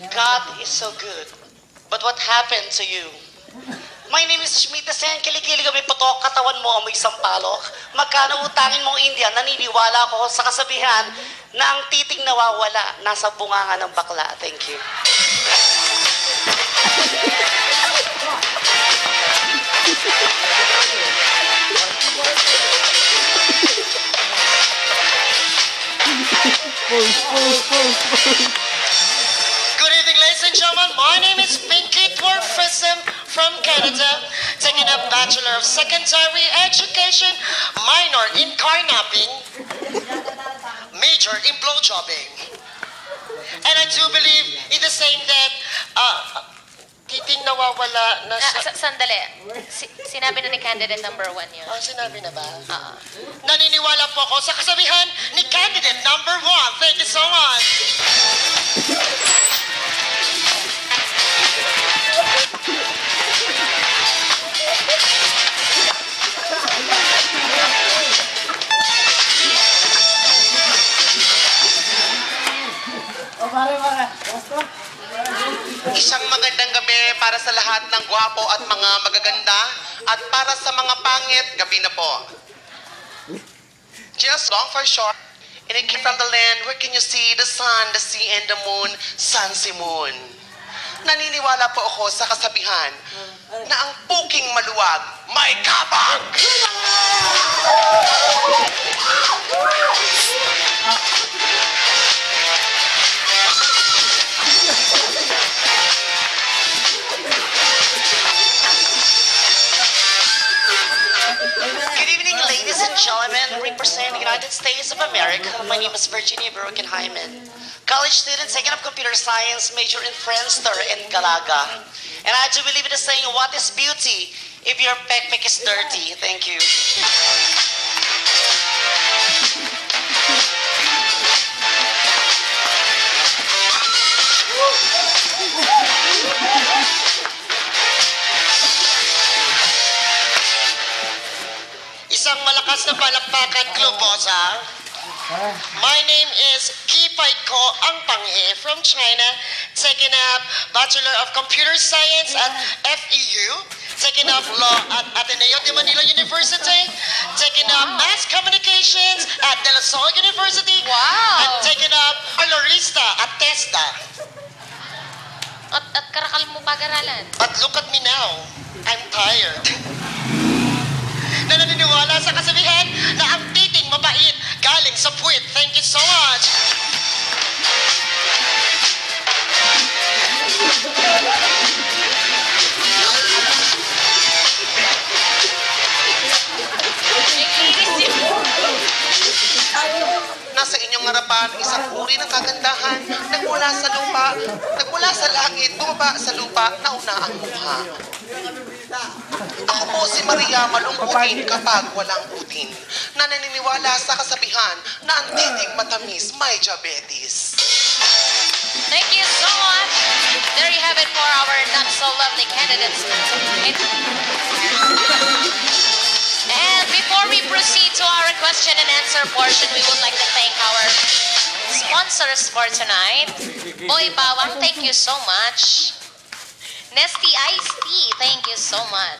God is so good. But what happened to you? My name is Shmita Sen. Kilikili kami patok, katawan mo amoy sampalok. Magkano utangin mong India, naniniwala ko sa kasabihan na ang titing nawawala, nasa bunganga ng bakla. Thank you. Good evening, ladies and gentlemen. My name is Pinky Dwarfism from Canada, taking a Bachelor of Secondary Education, minor in carnapping, major in blowjobbing. And I do believe in the saying that titing nawawala na sa... Sandali. Sinabi na ni candidate number 1 yun. Sinabi na ba? Naniniwala po ako sa kasabihan ni candidate number 1. Thank you so much. Isang magandang gabi para sa lahat ng gwapo at mga magaganda at para sa mga pangit, gabi na po. Just long for short, and it came from the land where can you see the sun, the sea, and the moon, sun, si moon. Naniniwala po ako sa kasabihan na ang puking maluwag may kabag. Good evening, ladies and gentlemen. Representing the United States of America, my name is Virginia Brokenheimen. College student, taking up computer science, major in Friendster and Galaga. And I do believe in the saying, what is beauty if your pekpek is dirty? Thank you. Isang malakas na palakpakan, Globosa. My name is Kipay Ko Ang Panghe from China, taking up Bachelor of Computer Science at FEU, taking up Law at Ateneo de Manila University, taking up Mass Communications at De La Salle University, Wow! and taking up Colorista at TESDA. At karakal mo pag-aralan. But look at me now, I'm tired. Na naniniwala sa kasabihan na ang titing mabait galing sa puwit. Thank you so much. Nasa inyong harapan, isang uri ng kagandahan, nagmula sa lupa, nagmula sa langit, bumaba sa lupa, nauna ang mukha. Ako po si Maria, malungkutin kapag walang utin, na naniniwala sa kasabihan na ang titing matamis may diabetes. Thank you so much. There you have it for our not so lovely candidates. And before we proceed to our question and answer portion, we would like to thank our sponsors for tonight. Boy Bawang, thank you so much. Nesty Iced Tea, thank you so much.